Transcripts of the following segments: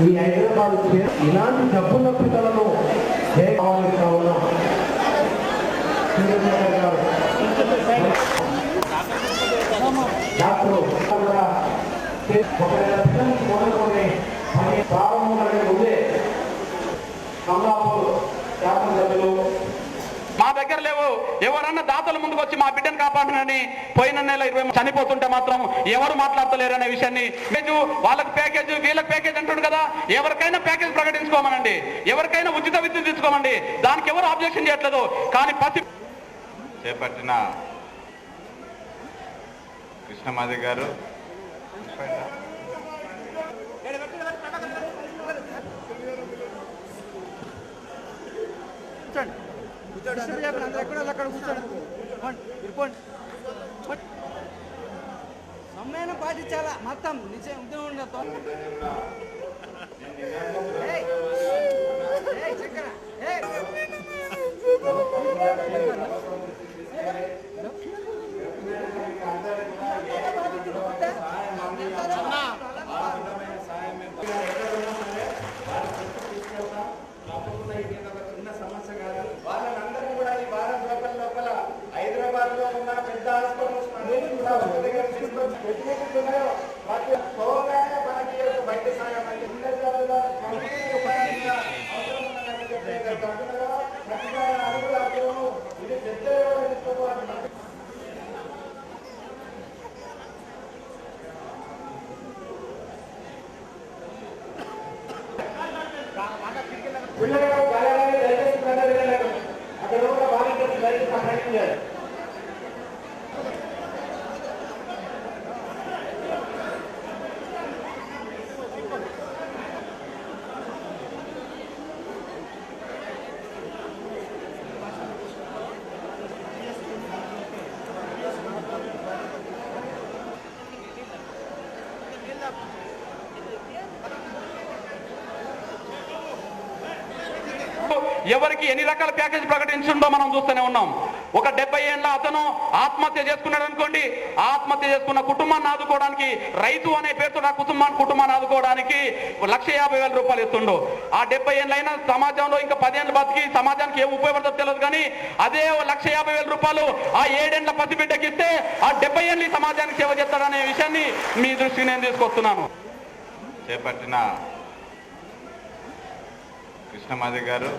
ఈ హైదరాబాద్ ఇలాంటి డబ్బుల పిల్లలను కావాల్సిన ఉన్నాం. డాక్టర్ కూడా మొదలుకొని ప్రారంభం ముందే కమలాపూర్ శాసనసభ్యులు మా దగ్గర లేవు. ఎవరన్నా దాతల ముందుకు వచ్చి మా బిడ్డను కాపాడనని పోయిన నెల 20 చనిపోతుంటే మాత్రం ఎవరు మాట్లాడతలేరు అనే విషయాన్ని వాళ్ళకి ప్యాకేజ్ వీళ్ళకి ప్యాకేజ్ అంటుండు కదా. ఎవరికైనా ప్యాకేజ్ ప్రకటించుకోమనండి, ఎవరికైనా ఉచిత విద్యుత్ తీసుకోమండి, దానికి ఎవరు ఆబ్జెక్షన్ చేయట్లేదు. కానీ ప్రతి చేపట్టిన కృష్ణమాది గారు సమ్మేళనం పాటించాలా మొత్తం నిజం ఎవరికి ఎన్ని రకాల ప్యాకేజ్ ప్రకటించిందో మనం చూస్తూనే ఉన్నాం. ఒక 70 ఏళ్ళ అతను ఆత్మహత్య చేసుకున్నాడు అనుకోండి, ఆత్మహత్య చేసుకున్న కుటుంబాన్ని ఆదుకోవడానికి రైతు అనే పేరుతో ఆ కుటుంబాన్ని ఆదుకోవడానికి 1,50,000 రూపాయలు ఇస్తుండు. ఆ 70 ఏళ్ళైన సమాజంలో ఇంకా 10 ఏళ్ళు బతికి సమాజానికి ఏం ఉపయోగపడుతుందో తెలియదు. కానీ అదే 1,50,000 రూపాయలు ఆ 7 ఏళ్ల పసిబిడ్డకి ఇస్తే ఆ 70 ఏళ్ళు సమాజానికి సేవ చేస్తాడనే విషయాన్ని మీ దృష్టికి నేను తీసుకొస్తున్నాను. చేపట్టిన కృష్ణమాది గారు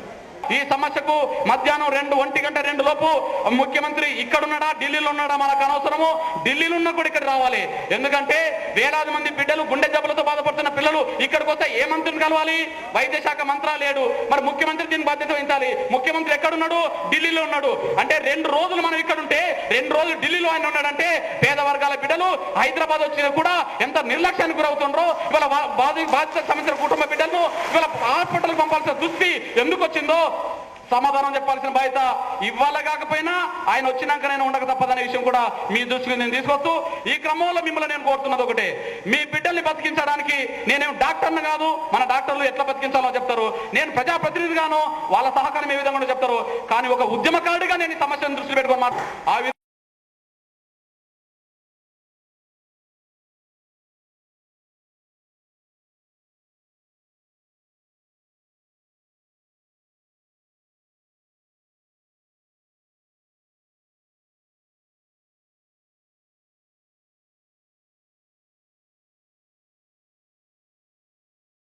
ఈ సమస్యకు మధ్యాహ్నం 1:02 లోపు ముఖ్యమంత్రి ఇక్కడున్నాడా ఢిల్లీలో ఉన్నాడా మనకు అనవసరము. ఢిల్లీలో ఉన్న కూడా ఇక్కడ రావాలి. ఎందుకంటే వేలాది మంది బిడ్డలు గుండె జబ్బులతో బాధపడుతున్న పిల్లలు ఇక్కడికి వస్తే ఏ మంత్రిని కలవాలి? వైద్య శాఖ మంత్రా లేడు. మరి ముఖ్యమంత్రి దీని బాధ్యత వహించాలి. ముఖ్యమంత్రి ఎక్కడున్నాడు? ఢిల్లీలో ఉన్నాడు. అంటే 2 రోజులు మనం ఇక్కడ ఉంటే 2 రోజులు ఢిల్లీలో ఆయన ఉన్నాడంటే పేద వర్గాల బిడ్డలు హైదరాబాద్ వచ్చి కూడా ఎంత నిర్లక్ష్యానికి గురవుతుండ్రో. ఇవాళ బాధిత సమస్యల కుటుంబ బిడ్డలను ఇవాళ హాస్పిటల్ పంపాల్సిన దుస్థితి ఎందుకు వచ్చిందో సమాధానం చెప్పాల్సిన బాధ్యత ఇవాళ కాకపోయినా ఆయన వచ్చినాకనైనా ఉండక తప్పదనే విషయం కూడా మీ దృష్టికి నేను తీసుకొస్తూ ఈ క్రమంలో మిమ్మల్ని నేను కోరుతున్నది ఒకటే, మీ బిడ్డల్ని బతికించడానికి నేనేం డాక్టర్ని కాదు. మన డాక్టర్లు ఎట్లా బతికించాలో చెప్తారు, నేను ప్రజాప్రతినిధిగాను వాళ్ళ సహకారం ఏ విధంగా చెప్తారు. కానీ ఒక ఉద్యమకారుడిగా నేను ఈ సమస్యను దృష్టి పెట్టుకోను.